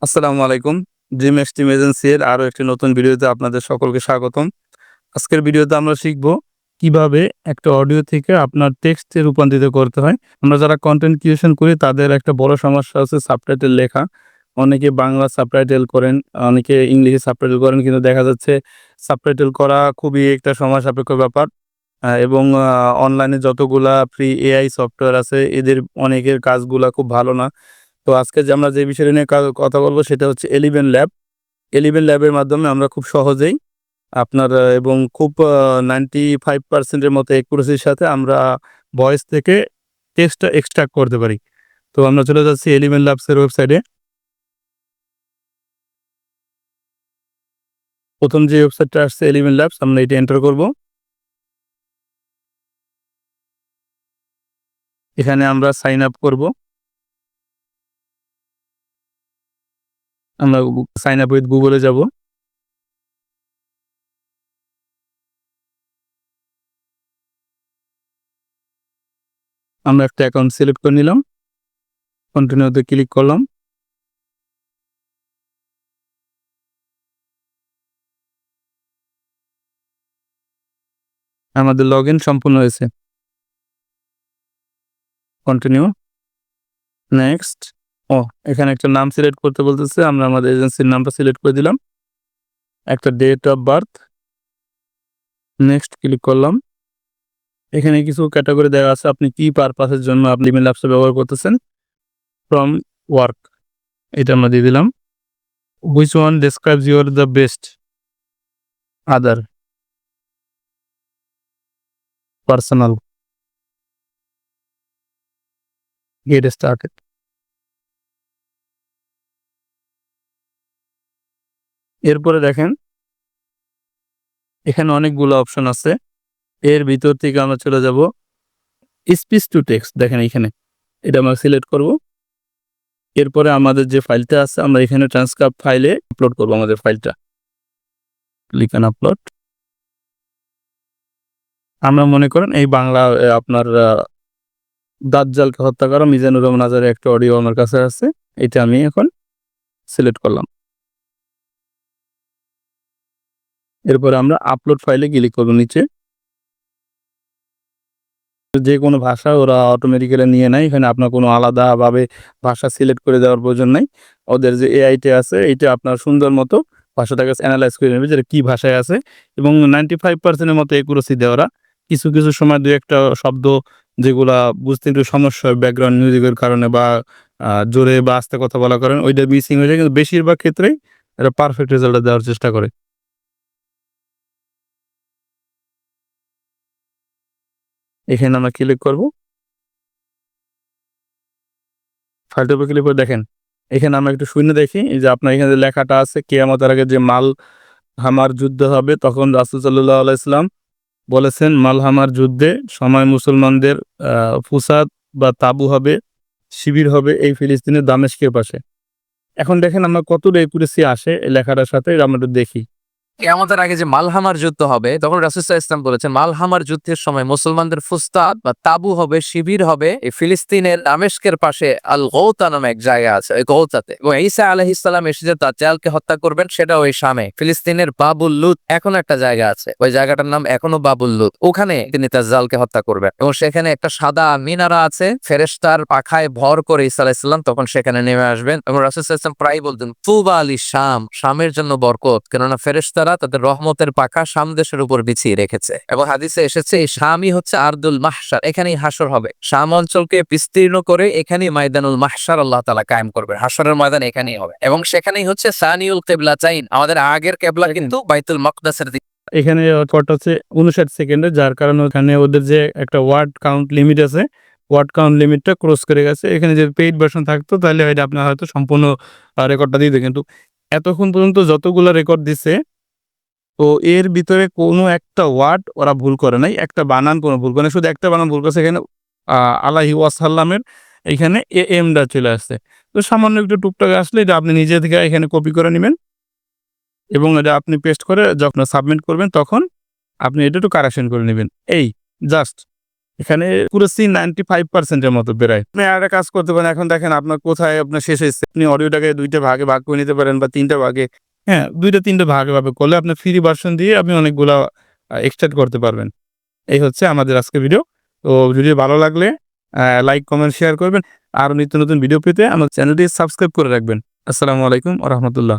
আসসালামু আলাইকুম। Dream extreme agency এর আরো একটি নতুন ভিডিওতে আপনাদের সকলকে স্বাগতম। আজকের ভিডিওতে আমরা শিখব কিভাবে একটা অডিও থেকে আপনার টেক্সটে রূপান্তরিত করতে হয়। আমরা যারা কনটেন্ট ক্রিয়েশন করি তাদের একটা বড় সমস্যা হচ্ছে সাবটাইটেল লেখা। অনেকে বাংলা সাবটাইটেল করেন, অনেকে ইংলিশে সাবটাইটেল করেন কিন্তু দেখা যাচ্ছে সাবটাইটেল করা খুবই একটা সময় সাপেক্ষ ব্যাপার। এবং অনলাইনে যতগুলা ফ্রি এআই সফটওয়্যার আছে এদের অনেকের কাজগুলা খুব ভালো না। তো আজকে আমরা যে বিষয়টা নিয়ে কথা বলব সেটা হচ্ছে এলিভেন ল্যাব। এলিভেন ল্যাবের মাধ্যমে আমরা খুব সহজেই আপনার এবং খুব 95% এর মতো অ্যাকুরেসির সাথে আমরা ভয়েস থেকে টেক্সটটা এক্সট্রাক্ট করতে পারি। তো আমরা চলে যাচ্ছি এলিভেন ল্যাবস এর ওয়েবসাইটে। প্রথম যে ওয়েবসাইটটা আসছে এলিভেন ল্যাবস, আমরা এটা এন্টার করব। এখানে আমরা সাইন আপ করব। আমরা সাইন আপ উইথ গুগলে যাব। আমরা একটা অ্যাকাউন্ট সিলেক্ট করে নিলাম। কন্টিনিউতে ক্লিক করলাম। আমাদের লগইন সম্পূর্ণ হয়েছে। Continue, next. এখানে একটা নাম সিলেক্ট করতে বলতেছে। আমরা আমাদের এজেন্সির নামটা সিলেক্ট করে দিলাম। একটা date of birth, next click করলাম। এখানে কিছু ক্যাটাগরি দেওয়া আছে, আপনি কি পারপাসের জন্য আপনি ইমেল অ্যাপসটা ব্যবহার করতেছেন। ফ্রম ওয়ার্ক, এটা আমরা দিয়ে দিলাম। Which one describes you're the best other, personal, get started. এরপরে দেখেন এখানে অনেকগুলো অপশন আছে। এর ভিতর থেকে আমরা চলে যাব স্পিচ টু টেক্সট। দেখেন এখানে এটা আমরা সিলেক্ট করব। এরপরে আমাদের যে ফাইলটা আছে আমরা এখানে ট্রান্সক্রাইব ফাইলে আপলোড করব আমাদের ফাইলটা। Click on upload. আমরা মনে করেন এই বাংলা আপনার দাজ্জালকে হত্যা করা মিজানুর রহমান আজারের একটা অডিও আমার কাছে আছে। এটা আমি এখন সিলেক্ট করলাম। এরপরে আমরা আপলোড ফাইলে ক্লিক করব নিচে। যে কোনো ভাষা ওরা অটোমেটিক্যালি নিয়ে নেয়। এখানে আপনার কোনো আলাদাভাবে ভাষা সিলেক্ট করে দেওয়ার প্রয়োজন নাই। ওদের যে এআইটা আছে এইটা আপনার সুন্দর মতো ভাষাটাকে এনালাইজ করে নেবে যে এটা কি ভাষায় আছে এবং 95% এর মতো অ্যাকুরেসি দেয় ওরা। কিছু, কিছু সময় ২-১ টা শব্দ যেগুলা বুঝতে একটু সমস্যা হয় ব্যাকগ্রাউন্ড মিউজিকের কারণে বা জোরে বা আস্তে কথা বলার কারণে ওইটা মিসিং হয়ে যায়। কিন্তু বেশিরভাগ ক্ষেত্রেই এরা পারফেক্ট রেজাল্টটা দেওয়ার চেষ্টা করে। এখানে আমরা ক্লিক করব। ফাইলটার উপর ক্লিক করে দেখেন এখানে আমরা একটু শুনে দেখি এই যে আপনার এখানে যে লেখাটা আছে কিয়ামতের আগে যে মালহামার যুদ্ধ হবে তখন রাসূল সাল্লাল্লাহু আলাইহি ওয়াসাল্লাম বলেছেন মালহামার যুদ্ধে সময় মুসলমানদের ফুসাদ বা তাঁবু হবে, শিবির হবে এই ফিলিস্তিনের দামেস্কের পাশে। এখন দেখেন আমরা কতটা একুরেসি আসে এই লেখাটার সাথে এটা আমরা একটু দেখি। কিয়ামতের আগে যে মালহামার যুদ্ধ হবে তখন রাসূল সাল্লাল্লাহু আলাইহি ওয়াসাল্লাম বলেছেন মালহামার যুদ্ধের সময় মুসলমানদের ফুস্তাদ বা তাবু হবে, শিবির হবে এই ফিলিস্তিনের দামেস্কের পাশে আল গৌতা নামে এক জায়গা আছে ওই গৌতাতে। এবং ঈসা আলাইহিস সালাম এসে যে দাজ্জালকে হত্যা করবেন সেটা ওই শামে ফিলিস্তিনের বাবুল লুদ এখন একটা জায়গা আছে, ওই জায়গাটার নাম এখনো বাবুল লুদ। ওখানে তিনি দাজ্জালকে হত্যা করবেন এবং সেখানে একটা সাদা মিনারা আছে, ফেরেশতার পাখায় ভর করে ঈসা আলাইহিস সালাম তখন সেখানে নেমে আসবেন। এবং রাসূল সাল্লাল্লাহু আলাইহি ওয়াসাল্লাম প্রায় বলতেন তুবা লিশ শাম, শামের জন্য বরকত, কেননা ফেরেশতারা তাদের রহমতের পাখা শাম দেশের উপর বিছিয়ে রেখেছে। এবং হাদিসে এসেছে এই শামই হচ্ছে আরদুল মাহশার, এখানেই হাসর হবে। শাম অঞ্চলকে বিস্তীর্ণ করে এখানেই ময়দানুল মাহশার আল্লাহ তাআলা কায়েম করবেন, হাসরের ময়দান এখানেই হবে। এবং সেখানেই হচ্ছে সানিউল কিবলাতাইন, আমাদের আগের কিবলা কিন্তু বাইতুল মাকদাসের দিকে। এখানে রেকর্ড হচ্ছে 59 সেকেন্ডে, যার কারণে ওখানে ওদের যে একটা ওয়ার্ড কাউন্ট লিমিট আছে, ওয়ার্ড কাউন্ট লিমিটটা ক্রস করে গেছে। এখানে যদি পেইড ভার্সন থাকতো তাহলে এটা আপনার হয়তো সম্পূর্ণ রেকর্ডটা দিয়ে দিত। কিন্তু এতক্ষণ পর্যন্ত যতগুলা রেকর্ড দিছে তো এর ভিতরে কোনো একটা ওয়ার্ড ওরা ভুল করে নাই, একটা বানান কোনো ভুল করে নাই, শুধু একটা বানান ভুল করেছে। এখানে আলাইহি ওয়াসাল্লামের এইখানে এএমটা চলে আসছে। তো সামান্য একটু টুকটাক আসলে এটা আপনি নিজে থেকে এখানে কপি করে নিবেন এবং এটা আপনি পেস্ট করে যখন সাবমিট করবেন তখন আপনি এটা একটু কারেকশন করে নেবেন। এই জাস্ট এখানে পুরো সিন 95% এর মতো বেরায়। আপনি আর একটা কাজ করতে পারেন, এখন দেখেন আপনার কোথায় আপনার শেষ হয়েছে। আপনি অডিওটাকে ২ টা ভাগে ভাগ করে নিতে পারেন বা ৩ টা ভাগে, হ্যাঁ ২ টা ৩ টা ভাগে করলে আপনার ফ্রি ভার্সন দিয়ে আপনি অনেকগুলা এক্সট্রাক্ট করতে পারবেন। এই হচ্ছে আমাদের আজকের ভিডিও। তো ভিডিও ভালো লাগলে লাইক, কমেন্ট, শেয়ার করবেন। আরো নিত্য নতুন ভিডিও পেতে আমার চ্যানেলটি সাবস্ক্রাইব করে রাখবেন। আসসালামু আলাইকুম ওয়া রাহমাতুল্লাহ।